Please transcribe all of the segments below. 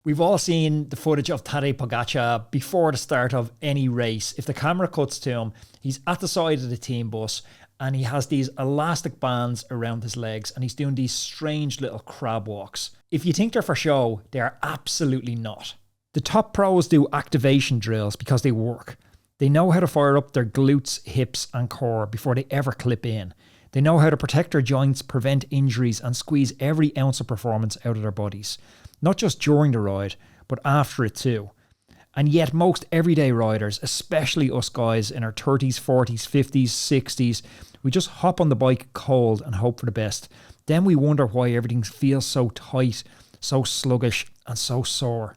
We've all seen the footage of Tadej Pogačar before the start of any race. If the camera cuts to him, he's at the side of the team bus and he has these elastic bands around his legs and he's doing these strange little crab walks. If you think they're for show, they are absolutely not. The top pros do activation drills because they work. They know how to fire up their glutes, hips and core before they ever clip in. They know how to protect their joints, prevent injuries and squeeze every ounce of performance out of their bodies. Not just during the ride, but after it too. And yet most everyday riders, especially us guys in our 30s, 40s, 50s, 60s, we just hop on the bike cold and hope for the best. Then we wonder why everything feels so tight, so sluggish and so sore.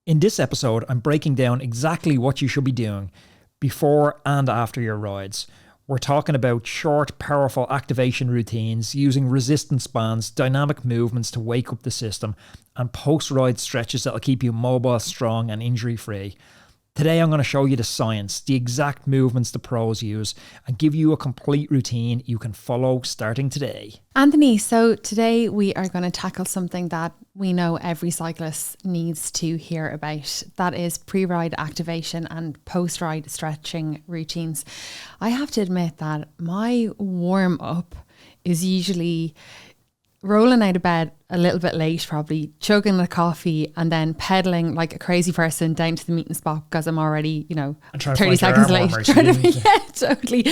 In this episode, I'm breaking down exactly what you should be doing before and after your rides. We're talking about short, powerful activation routines, using resistance bands, dynamic movements to wake up the system, and post-ride stretches that'll keep you mobile, strong, and injury-free. Today I'm going to show you the science, the exact movements the pros use, and give you a complete routine you can follow starting today. Anthony, so today we are going to tackle something that we know every cyclist needs to hear about. That is pre-ride activation and post-ride stretching routines. I have to admit that my warm-up is usually rolling out of bed a little bit late, probably chugging a coffee and then pedaling like a crazy person down to the meeting spot because I'm already, 30 seconds late. Yeah, totally.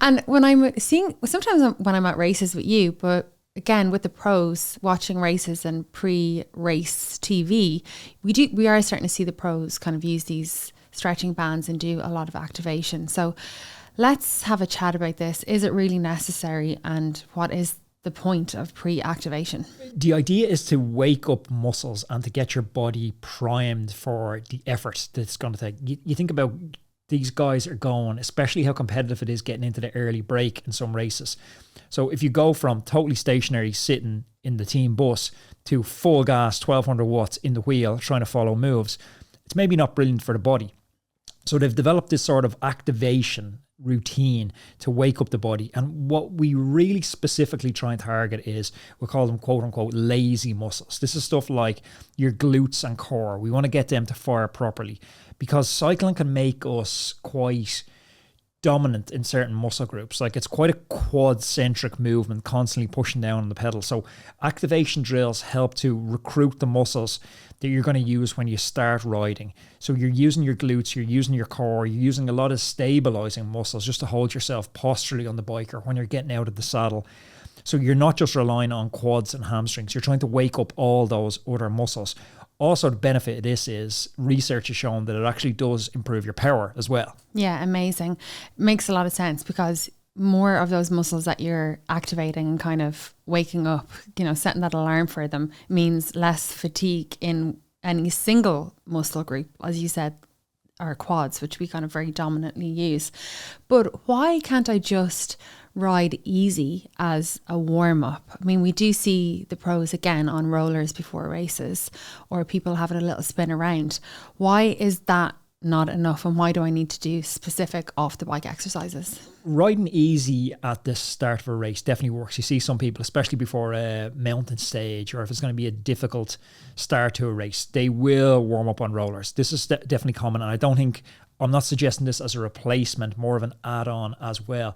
And when I'm seeing, sometimes when I'm at races with you, but again, with the pros watching races and pre-race TV, we are starting to see the pros kind of use these stretching bands and do a lot of activation. So let's have a chat about this. Is it really necessary? And what is the point of pre-activation? The idea is to wake up muscles and to get your body primed for the effort that it's going to take. You think about these guys are going, especially how competitive it is getting into the early break in some races. So if you go from totally stationary sitting in the team bus to full gas 1200 watts in the wheel trying to follow moves, it's maybe not brilliant for the body. So they've developed this sort of activation routine to wake up the body, and what we really specifically try and target is, we call them quote unquote lazy muscles. This is stuff like your glutes and core. We want to get them to fire properly because cycling can make us quite dominant in certain muscle groups. Like it's quite a quad centric movement, constantly pushing down on the pedal. So activation drills help to recruit the muscles that you're going to use when you start riding. So you're using your glutes, you're using your core, you're using a lot of stabilizing muscles just to hold yourself posturally on the bike or when you're getting out of the saddle. So you're not just relying on quads and hamstrings, you're trying to wake up all those other muscles. Also, the benefit of this is research has shown that it actually does improve your power as well. Yeah, amazing. Makes a lot of sense because more of those muscles that you're activating and kind of waking up, setting that alarm for them means less fatigue in any single muscle group, as you said, our quads, which we kind of very dominantly use. But why can't I just ride easy as a warm-up? I mean, we do see the pros again on rollers before races or people having a little spin around. Why is that not enough, and why do I need to do specific off the bike exercises? Riding easy at the start of a race definitely works. You see some people, especially before a mountain stage or if it's going to be a difficult start to a race, they will warm up on rollers. This is definitely common, and I'm not suggesting this as a replacement, more of an add-on as well.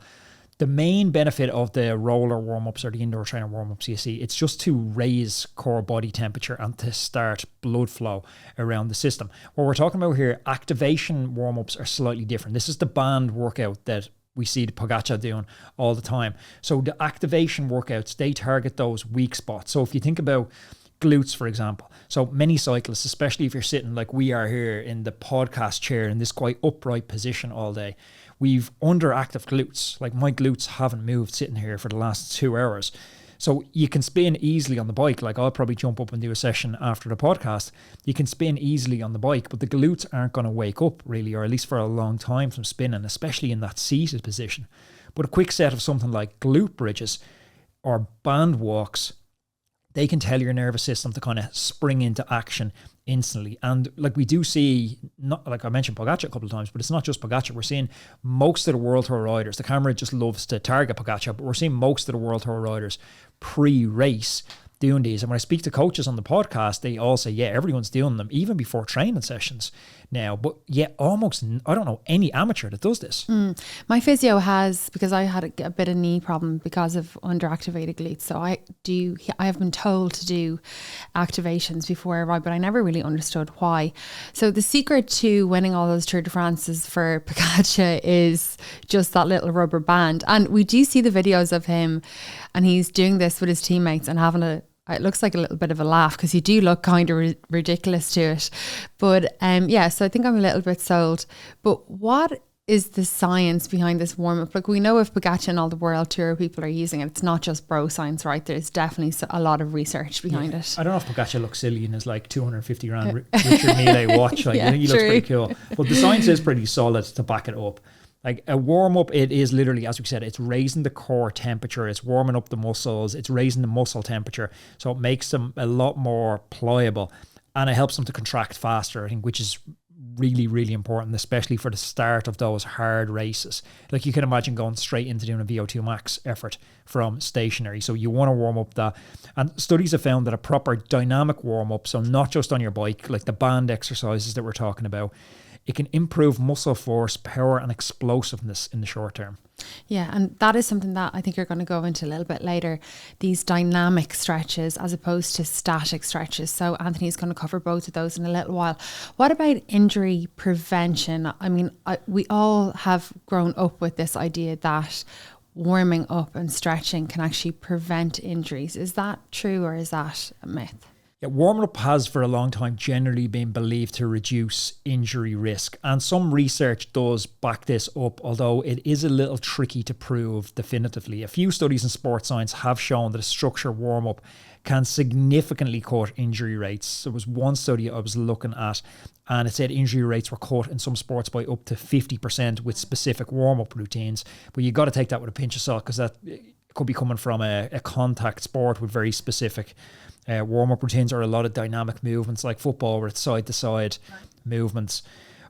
The main benefit of the roller warm-ups or the indoor trainer warm-ups you see, it's just to raise core body temperature and to start blood flow around the system. What we're talking about here, activation warm-ups are slightly different. This is the band workout that we see the Pogačar doing all the time. So the activation workouts, they target those weak spots. So if you think about glutes, for example. So many cyclists, especially if you're sitting like we are here in the podcast chair in this quite upright position all day, we've underactive glutes. Like my glutes haven't moved sitting here for the last 2 hours. So you can spin easily on the bike. Like I'll probably jump up and do a session after the podcast. You can spin easily on the bike, but the glutes aren't going to wake up really, or at least for a long time from spinning, especially in that seated position. But a quick set of something like glute bridges or band walks, they can tell your nervous system to kind of spring into action instantly. And like we do see, not like I mentioned Pogačar a couple of times, but it's not just Pogačar. We're seeing most of the World Tour riders, the camera just loves to target Pogačar, but we're seeing most of the World Tour riders pre-race doing these. And when I speak to coaches on the podcast, they all say, yeah, everyone's doing them even before training sessions now. But yeah, almost, I don't know any amateur that does this. My physio has, because I had a bit of knee problem because of underactivated glutes. So I have been told to do activations before I ride, but I never really understood why. So the secret to winning all those Tour de France's for Pogačar is just that little rubber band. And we do see the videos of him, and he's doing this with his teammates and having it looks like a little bit of a laugh, because you do look kind of ridiculous to it. But yeah, so I think I'm a little bit sold. But what is the science behind this warm-up? Like, we know if Pogačar and all the World Tour people are using it, it's not just bro science, right? There's definitely a lot of research behind it. I don't know if Pogačar looks silly in his like 250 grand Richard Mille watch. Like, I think he looks pretty cool. But the science is pretty solid to back it up. Like a warm up, it is literally, as we said, it's raising the core temperature, it's warming up the muscles, it's raising the muscle temperature. So it makes them a lot more pliable, and it helps them to contract faster, I think, which is really, really important, especially for the start of those hard races. Like, you can imagine going straight into doing a VO2 max effort from stationary. So you want to warm up that. And studies have found that a proper dynamic warm up, so not just on your bike, like the band exercises that we're talking about, it can improve muscle force, power, and explosiveness in the short term. Yeah, and that is something that I think you're going to go into a little bit later, these dynamic stretches as opposed to static stretches. So Anthony's going to cover both of those in a little while. What about injury prevention? I mean, we all have grown up with this idea that warming up and stretching can actually prevent injuries. Is that true, or is that a myth? Yeah, warming up has for a long time generally been believed to reduce injury risk, and some research does back this up, although it is a little tricky to prove definitively. A few studies in sports science have shown that a structured warm-up can significantly cut injury rates. There was one study I was looking at, and it said injury rates were cut in some sports by up to 50% with specific warm-up routines. But you got to take that with a pinch of salt, because that could be coming from a contact sport with very specific warm-up routines, or a lot of dynamic movements like football where it's side-to-side movements.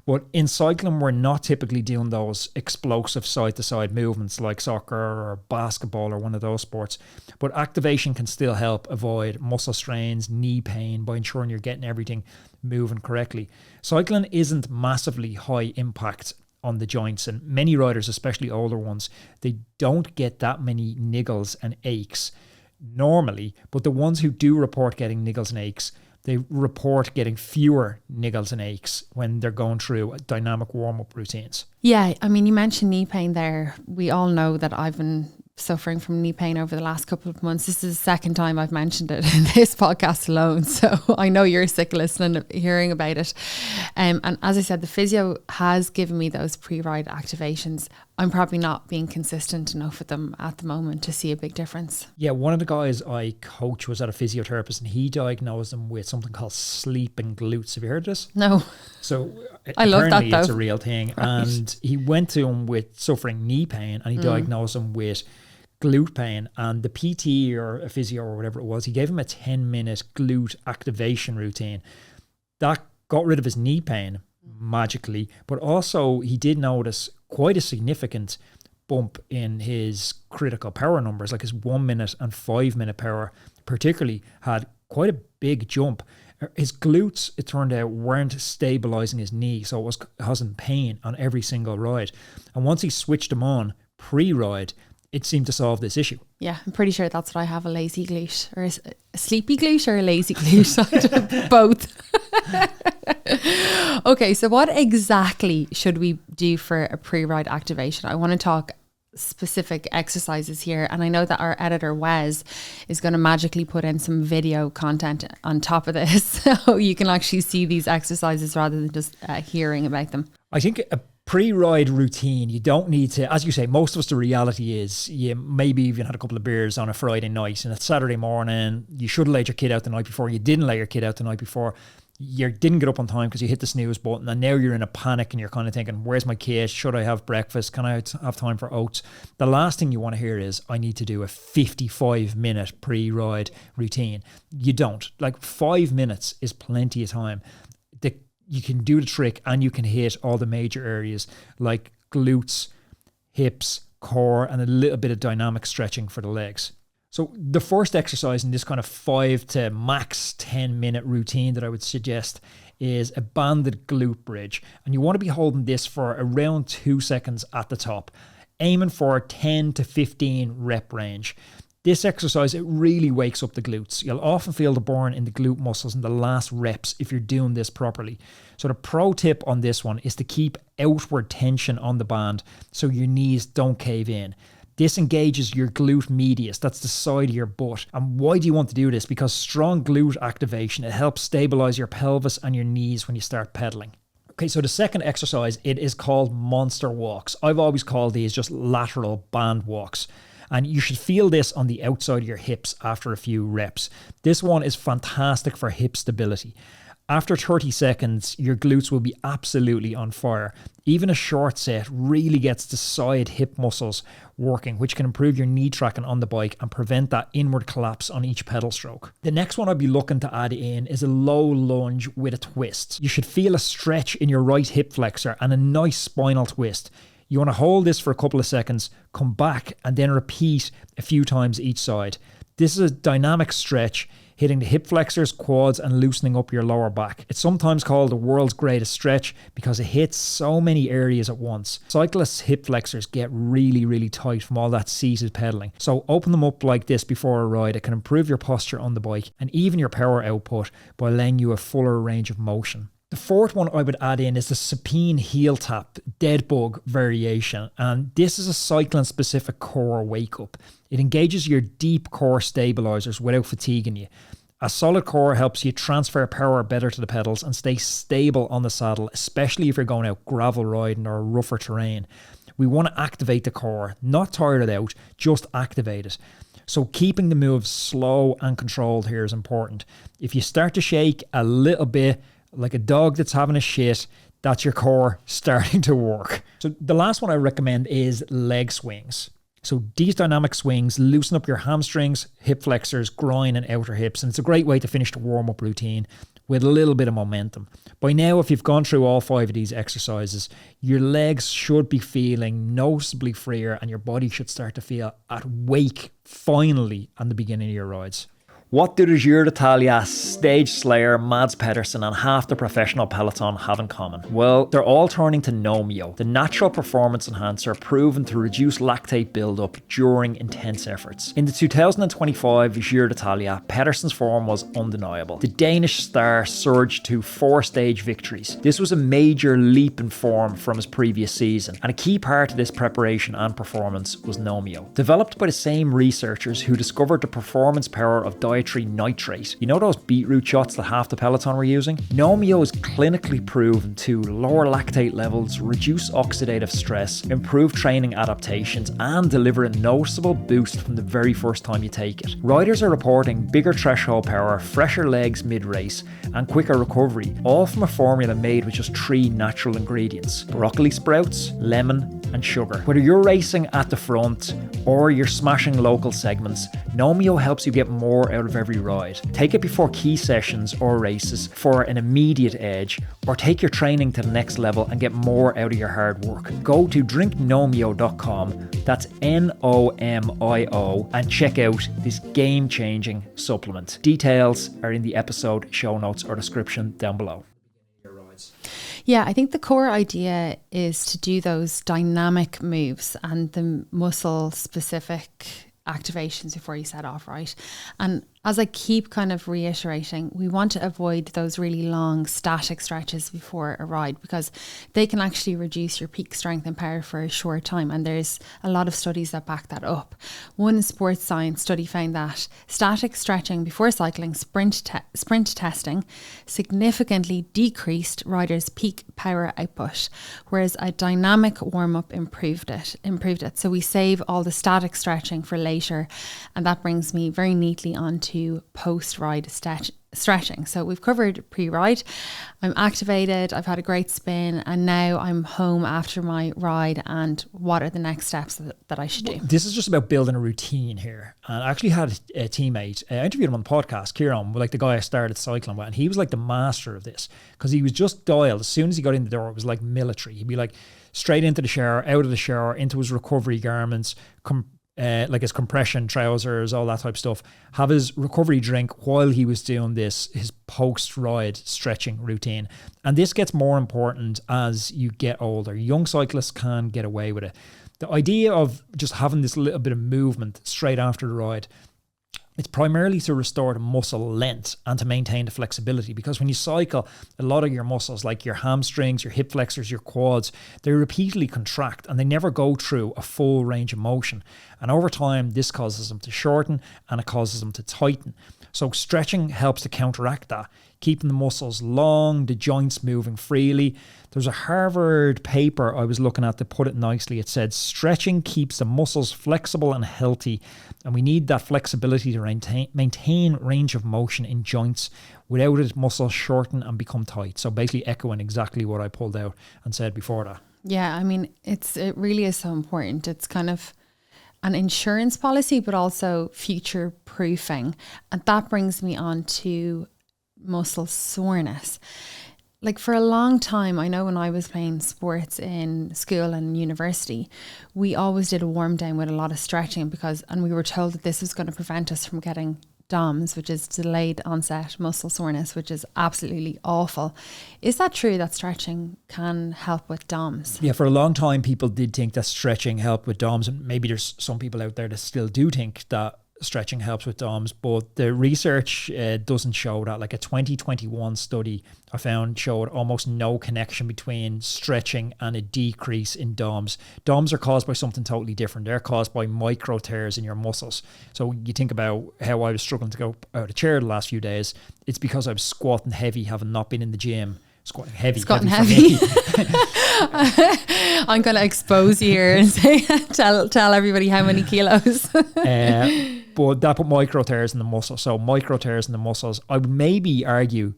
But in cycling, we're not typically doing those explosive side-to-side movements like soccer or basketball or one of those sports. But activation can still help avoid muscle strains, knee pain, by ensuring you're getting everything moving correctly. Cycling isn't massively high impact on the joints, and many riders, especially older ones, they don't get that many niggles and aches normally, but the ones who do report getting niggles and aches, they report getting fewer niggles and aches when they're going through dynamic warm-up routines. Yeah, I mean, you mentioned knee pain there. We all know that I've been suffering from knee pain over the last couple of months. This is the second time I've mentioned it in this podcast alone, so I know you're sick listening, hearing about it. And as I said, the physio has given me those pre-ride activations. I'm probably not being consistent enough with them at the moment to see a big difference. Yeah, one of the guys I coach was at a physiotherapist, and he diagnosed him with something called sleeping glutes. Have you heard of this? No. So I love that, though. It's a real thing. Right. And he went to him with suffering knee pain, and he diagnosed him with glute pain, and the PT or a physio or whatever it was, he gave him a 10-minute glute activation routine. That got rid of his knee pain magically, but also he did notice quite a significant bump in his critical power numbers, like his 1 minute and 5 minute power particularly had quite a big jump. His glutes, it turned out, weren't stabilizing his knee, so it was causing pain on every single ride. And once he switched them on pre-ride, it seemed to solve this issue. Yeah, I'm pretty sure that's what I have, a lazy glute, or a sleepy glute, or a lazy glute. Both. Okay, so what exactly should we do for a pre-ride activation? I want to talk specific exercises here, and I know that our editor Wes is going to magically put in some video content on top of this, so you can actually see these exercises rather than just hearing about them. I think a pre-ride routine, you don't need to, as you say, most of us, the reality is you maybe even had a couple of beers on a Friday night and it's Saturday morning, you should have laid your kid out the night before, you didn't lay your kid out the night before, you didn't get up on time because you hit the snooze button, and now you're in a panic and you're kind of thinking, where's my kid? Should I have breakfast? Can I have time for oats? The last thing you want to hear is, I need to do a 55-minute pre-ride routine. You don't. Like, 5 minutes is plenty of time. You can do the trick, and you can hit all the major areas like glutes, hips, core, and a little bit of dynamic stretching for the legs. So the first exercise in this kind of 5 to max 10 minute routine that I would suggest is a banded glute bridge. And you want to be holding this for around 2 seconds at the top, aiming for 10 to 15 rep range. This exercise, it really wakes up the glutes. You'll often feel the burn in the glute muscles in the last reps if you're doing this properly. So the pro tip on this one is to keep outward tension on the band so your knees don't cave in. This engages your glute medius, that's the side of your butt. And why do you want to do this? Because strong glute activation, it helps stabilize your pelvis and your knees when you start pedaling. Okay, so the second exercise, it is called monster walks. I've always called these just lateral band walks. And you should feel this on the outside of your hips after a few reps. This one is fantastic for hip stability. After 30 seconds, your glutes will be absolutely on fire. Even a short set really gets the side hip muscles working, which can improve your knee tracking on the bike and prevent that inward collapse on each pedal stroke. The next one I'd be looking to add in is a low lunge with a twist. You should feel a stretch in your right hip flexor and a nice spinal twist. You want to hold this for a couple of seconds, come back, and then repeat a few times each side. This is a dynamic stretch, hitting the hip flexors, quads, and loosening up your lower back. It's sometimes called the world's greatest stretch because it hits so many areas at once. Cyclists' hip flexors get really, really tight from all that seated pedaling. So open them up like this before a ride. It can improve your posture on the bike and even your power output by allowing you a fuller range of motion. The fourth one I would add in is the supine heel tap dead bug variation, and this is a cycling specific core wake up. It engages your deep core stabilizers without fatiguing you. A solid core helps you transfer power better to the pedals and stay stable on the saddle, especially if you're going out gravel riding or rougher terrain. We want to activate the core, not tire it out, just activate it. So keeping the moves slow and controlled here is important. If you start to shake a little bit, like a dog that's having a shit, that's your core starting to work. So the last one I recommend is leg swings. So these dynamic swings loosen up your hamstrings, hip flexors, groin and outer hips, and it's a great way to finish the warm-up routine with a little bit of momentum. By now, if you've gone through all 5 of these exercises, your legs should be feeling noticeably freer and your body should start to feel at wake finally at the beginning of your rides. What do the Giro d'Italia, Stage Slayer, Mads Pedersen and half the professional peloton have in common? Well, they're all turning to NOMIO, the natural performance enhancer proven to reduce lactate buildup during intense efforts. In the 2025 Giro d'Italia, Pedersen's form was undeniable. The Danish star surged to 4 stage victories. This was a major leap in form from his previous season, and a key part of this preparation and performance was NOMIO. Developed by the same researchers who discovered the performance power of dietary nitrate. You know those beetroot shots that half the peloton were using? NOMIO is clinically proven to lower lactate levels, reduce oxidative stress, improve training adaptations, and deliver a noticeable boost from the very first time you take it. Riders are reporting bigger threshold power, fresher legs mid-race, and quicker recovery, all from a formula made with just 3 natural ingredients: broccoli sprouts, lemon, and sugar. Whether you're racing at the front or you're smashing local segments, NOMIO helps you get more out of every ride. Take it before key sessions or races for an immediate edge, or take your training to the next level and get more out of your hard work. Go to drinknomio.com, that's NOMIO, and check out this game-changing supplement. Details are in the episode show notes or description down below. Yeah, I think the core idea is to do those dynamic moves and the muscle specific activations before you set off, right? And as I keep kind of reiterating, we want to avoid those really long static stretches before a ride because they can actually reduce your peak strength and power for a short time. And there's a lot of studies that back that up. One sports science study found that static stretching before cycling, sprint testing, significantly decreased riders' peak power output, whereas a dynamic warm-up improved it. So we save all the static stretching for later, and that brings me very neatly on to post-ride stretching. So we've covered pre-ride, I'm activated, I've had a great spin, and now I'm home after my ride. And what are the next steps that I should do? This is just about building a routine here. And I actually had a teammate, I interviewed him on the podcast, Kieran, like the guy I started cycling with, and he was like the master of this because he was just dialed. As soon as he got in the door, it was like military. He'd be like straight into the shower, out of the shower, into his recovery garments, come like his compression trousers, all that type of stuff, have his recovery drink while he was doing his post-ride stretching routine. And this gets more important as you get older. Young cyclists can get away with it. The idea of just having this little bit of movement straight after the ride, it's primarily to restore the muscle length and to maintain the flexibility, because when you cycle, a lot of your muscles, like your hamstrings, your hip flexors, your quads, they repeatedly contract and they never go through a full range of motion. And over time, this causes them to shorten and it causes them to tighten. So stretching helps to counteract that, keeping the muscles long, the joints moving freely. There's a Harvard paper I was looking at that put it nicely. It said, stretching keeps the muscles flexible and healthy, and we need that flexibility to maintain range of motion in joints. Without it, muscles shorten and become tight. So basically echoing exactly what I pulled out and said before that. Yeah, I mean, it really is so important. It's kind of an insurance policy, but also future proofing. And that brings me on to muscle soreness. Like for a long time, I know when I was playing sports in school and university, we always did a warm down with a lot of stretching and we were told that this was going to prevent us from getting DOMS, which is delayed onset muscle soreness, which is absolutely awful. Is that true that stretching can help with DOMS? Yeah, for a long time, people did think that stretching helped with DOMS, and maybe there's some people out there that still do think that stretching helps with DOMS, but the research doesn't show that. Like a 2021 study I found showed almost no connection between stretching and a decrease in DOMS. DOMS are caused by something totally different. They're caused by micro tears in your muscles. So you think about how I was struggling to go out of the chair the last few days. It's because I was squatting heavy, having not been in the gym. Squatting heavy. I'm going to expose you here and say, tell everybody how many kilos. But that put micro tears in the muscle. So micro tears in the muscles, I would maybe argue,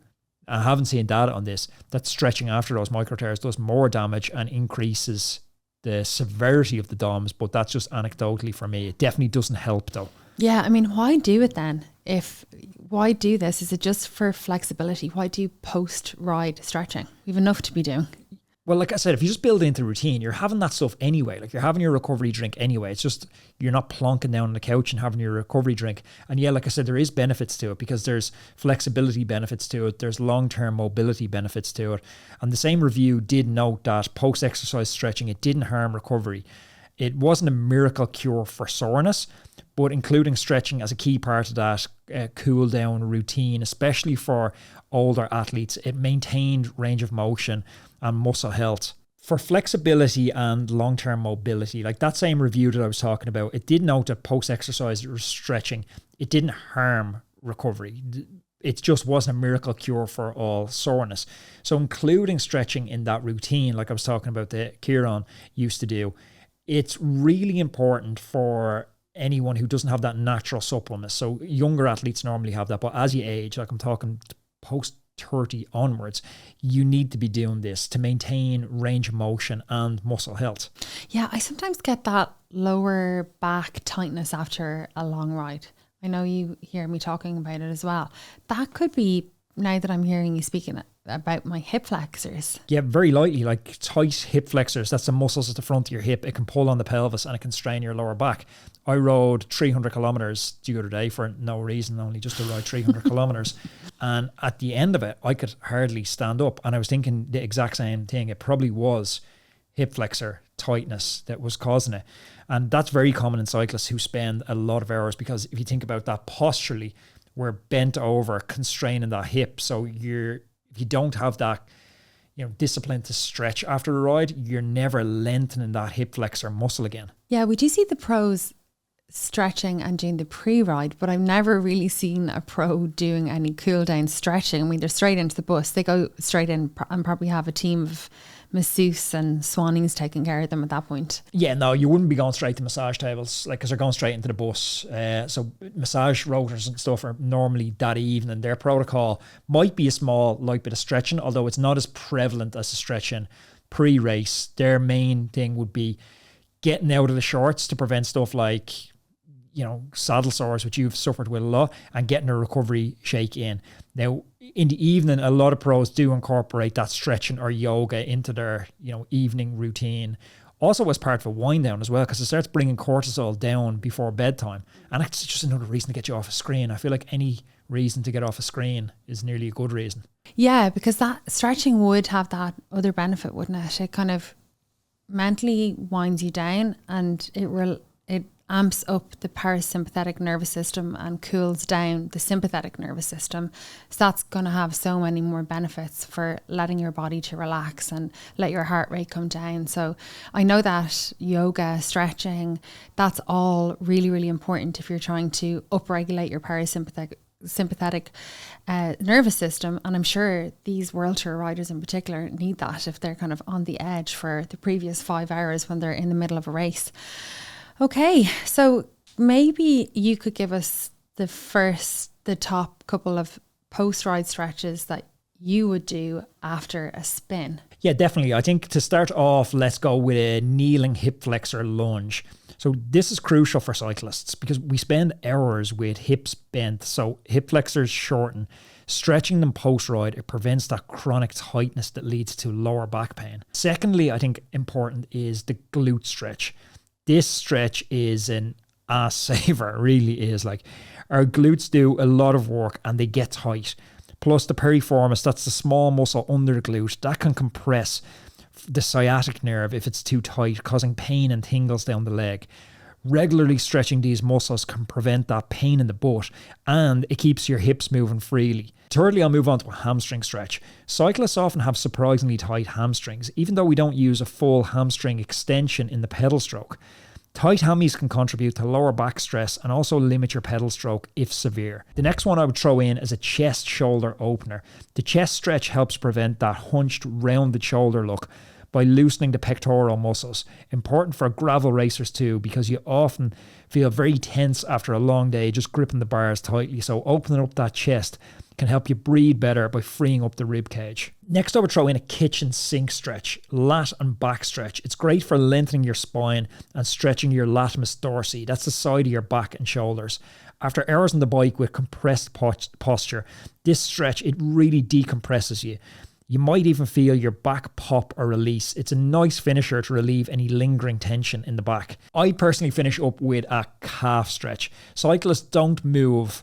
I haven't seen data on this, that stretching after those micro tears does more damage and increases the severity of the DOMS, but that's just anecdotally for me. It definitely doesn't help though. Yeah, I mean, why do it then? Why do this? Is it just for flexibility? Why do post-ride stretching? We have enough to be doing. Well, like I said, if you just build into routine, you're having that stuff anyway. Like you're having your recovery drink anyway. It's just you're not plonking down on the couch and having your recovery drink. And yeah, like I said, there is benefits to it because there's flexibility benefits to it. There's long-term mobility benefits to it. And the same review did note that post-exercise stretching, it didn't harm recovery. It wasn't a miracle cure for soreness, but including stretching as a key part of that cool down routine, especially for older athletes, it maintained range of motion and muscle health. For flexibility and long-term mobility, like that same review that I was talking about, it did note that post-exercise stretching, it didn't harm recovery. It just wasn't a miracle cure for all soreness. So including stretching in that routine, like I was talking about that Kieran used to do, it's really important for anyone who doesn't have that natural suppleness. So younger athletes normally have that, but as you age, like I'm talking post 30 onwards, you need to be doing this to maintain range of motion and muscle health. Yeah, I sometimes get that lower back tightness after a long ride. I know you hear me talking about it as well. That could be, now that I'm hearing you speaking about my hip flexors. Yeah, very lightly, like tight hip flexors. That's the muscles at the front of your hip. It can pull on the pelvis and it can strain your lower back. I rode 300 kilometers the other day for no reason, only just to ride 300 kilometers. And at the end of it, I could hardly stand up. And I was thinking the exact same thing. It probably was hip flexor tightness that was causing it. And that's very common in cyclists who spend a lot of hours, because if you think about that posturally, we're bent over, constraining that hip. So if you don't have that, discipline to stretch after a ride, you're never lengthening that hip flexor muscle again. Yeah, we do see the pros stretching and doing the pre-ride, but I've never really seen a pro doing any cool down stretching. I mean, they're straight into the bus. They go straight in and probably have a team of masseuse and swannies taking care of them at that point. Yeah, no, you wouldn't be going straight to massage tables, like, because they're going straight into the bus. So massage rotors and stuff are normally that evening. Their protocol might be a small light bit of stretching, although it's not as prevalent as the stretching pre-race. Their main thing would be getting out of the shorts to prevent stuff like saddle sores, which you've suffered with a lot, and getting a recovery shake in. Now, in the evening, a lot of pros do incorporate that stretching or yoga into their, evening routine, Also as part of a wind down as well, because it starts bringing cortisol down before bedtime. And it's just another reason to get you off a screen. I feel like any reason to get off a screen is nearly a good reason. Yeah, because that stretching would have that other benefit, wouldn't it? It kind of mentally winds you down, and it amps up the parasympathetic nervous system and cools down the sympathetic nervous system. So that's going to have so many more benefits for letting your body to relax and let your heart rate come down. So I know that yoga, stretching, that's all really, really important if you're trying to upregulate your sympathetic nervous system. And I'm sure these World Tour riders in particular need that if they're kind of on the edge for the previous 5 hours when they're in the middle of a race. Okay, so maybe you could give us the top couple of post-ride stretches that you would do after a spin. Yeah, definitely. I think to start off, let's go with a kneeling hip flexor lunge. So this is crucial for cyclists because we spend hours with hips bent, so hip flexors shorten. Stretching them post-ride, it prevents that chronic tightness that leads to lower back pain. Secondly, I think important is the glute stretch. This stretch is an ass saver, it really is. Like, our glutes do a lot of work and they get tight. Plus the piriformis, that's the small muscle under the glute, that can compress the sciatic nerve if it's too tight, causing pain and tingles down the leg. Regularly stretching these muscles can prevent that pain in the butt, and it keeps your hips moving freely. Thirdly, I'll move on to a hamstring stretch. Cyclists often have surprisingly tight hamstrings, even though we don't use a full hamstring extension in the pedal stroke. Tight hammies can contribute to lower back stress and also limit your pedal stroke if severe. The next one I would throw in is a chest shoulder opener. The chest stretch helps prevent that hunched rounded shoulder look by loosening the pectoral muscles. Important for gravel racers too, because you often feel very tense after a long day just gripping the bars tightly. So opening up that chest can help you breathe better by freeing up the rib cage. Next, I would throw in a kitchen sink stretch, lat and back stretch. It's great for lengthening your spine and stretching your latimus dorsi. That's the side of your back and shoulders. After hours on the bike with compressed posture, this stretch, it really decompresses you. You might even feel your back pop or release. It's a nice finisher to relieve any lingering tension in the back. I personally finish up with a calf stretch. Cyclists don't move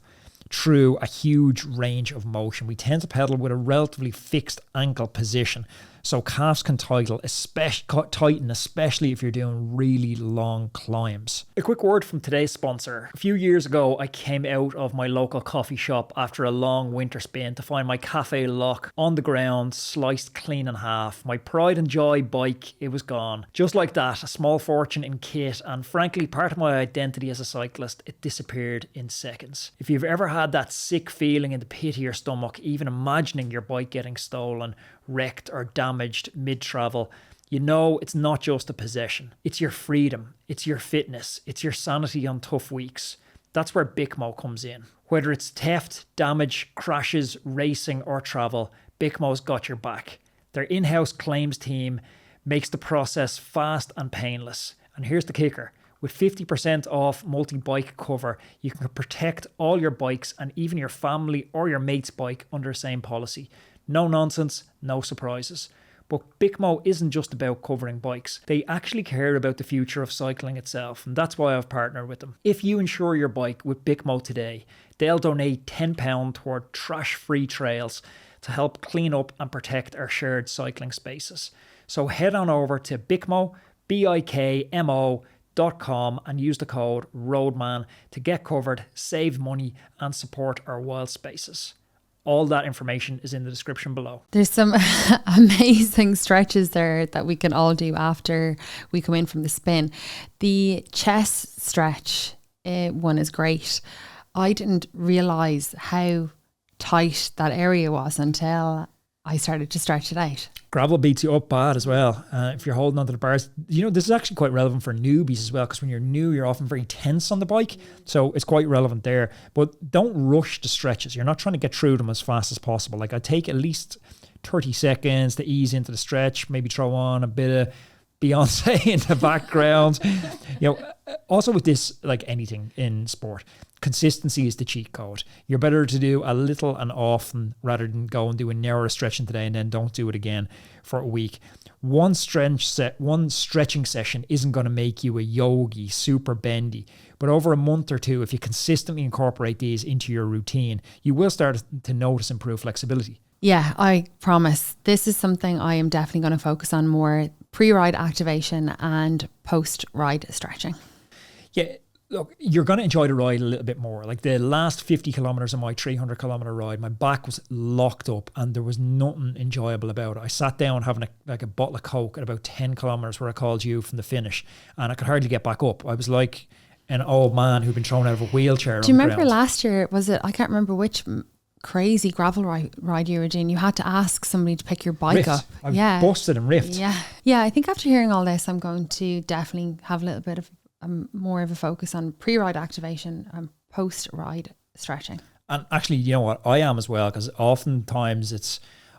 through a huge range of motion. We tend to pedal with a relatively fixed ankle position, so calves can tighten, especially if you're doing really long climbs. A quick word from today's sponsor. A few years ago, I came out of my local coffee shop after a long winter spin to find my Cafe Lock on the ground, sliced clean in half. My pride and joy bike, it was gone. Just like that, a small fortune in kit, and frankly, part of my identity as a cyclist, it disappeared in seconds. If you've ever had that sick feeling in the pit of your stomach, even imagining your bike getting stolen, wrecked or damaged mid-travel, you know it's not just a possession. It's your freedom, it's your fitness, it's your sanity on tough weeks. That's where BICMO comes in. Whether it's theft, damage, crashes, racing or travel, BICMO's got your back. Their in-house claims team makes the process fast and painless. And here's the kicker. With 50% off multi-bike cover, you can protect all your bikes and even your family or your mate's bike under the same policy. No nonsense, no surprises. But BICMO isn't just about covering bikes. They actually care about the future of cycling itself, and that's why I've partnered with them. If you insure your bike with BICMO today, they'll donate £10 toward trash-free trails to help clean up and protect our shared cycling spaces. So head on over to BICMO, BIKMO.com and use the code ROADMAN to get covered, save money and support our wild spaces. All that information is in the description below. There's some amazing stretches there that we can all do after we come in from the spin. The chest stretch one is great. I didn't realise how tight that area was until I started to stretch it out. Gravel beats you up bad as well. If you're holding onto the bars, you know, this is actually quite relevant for newbies as well, because when you're new, you're often very tense on the bike. So it's quite relevant there. But don't rush the stretches. You're not trying to get through them as fast as possible. Like, I take at least 30 seconds to ease into the stretch, maybe throw on a bit of Beyonce in the background. You know, also with this, like anything in sport, consistency is the cheat code. You're better to do a little and often rather than go and do a narrow stretching today and then don't do it again for a week. One stretching session isn't going to make you a yogi, super bendy. But over a month or two, if you consistently incorporate these into your routine, you will start to notice improved flexibility. Yeah, I promise. This is something I am definitely going to focus on more: pre-ride activation and post-ride stretching. Yeah, look, you're going to enjoy the ride a little bit more. Like the last 50 kilometers of my 300 kilometer ride, my back was locked up and there was nothing enjoyable about it. I sat down having a bottle of Coke at about 10 kilometers where I called you from the finish, and I could hardly get back up. I was like an old man who'd been thrown out of a wheelchair. Do you remember last year, was it, I can't remember which crazy gravel ride you were doing, you had to ask somebody to pick your bike up. I busted and ripped. Yeah, I think after hearing all this, I'm going to definitely have a little bit of more of a focus on pre-ride activation and post-ride stretching. And actually, you know what, I am as well, because oftentimes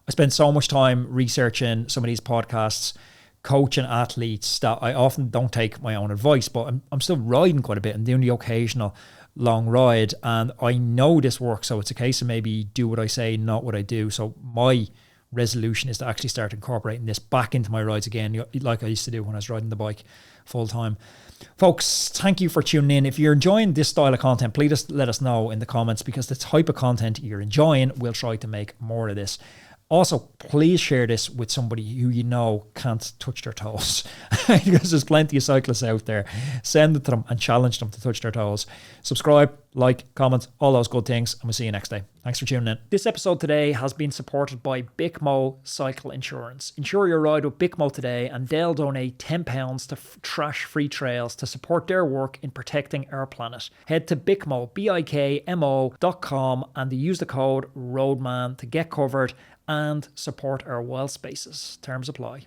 I spend so much time researching some of these podcasts, coaching athletes, that I often don't take my own advice, but I'm still riding quite a bit and doing the occasional long ride, and I know this works, so it's a case of maybe do what I say, not what I do. So my resolution is to actually start incorporating this back into my rides again, like I used to do when I was riding the bike full time. Folks, thank you for tuning in. If you're enjoying this style of content, please let us know in the comments, because the type of content you're enjoying, we'll try to make more of this. Also, please share this with somebody who you know can't touch their toes, because there's plenty of cyclists out there. Send it to them and challenge them to touch their toes. Subscribe, like, comment, all those good things, and we'll see you next day. Thanks for tuning in. This episode today has been supported by BICMO Cycle Insurance. Insure your ride with BICMO today, and they'll donate £10 to Trash Free Trails to support their work in protecting our planet. Head to BICMO, BIKMO.com, and use the code ROADMAN to get covered and support our wild spaces. Terms apply.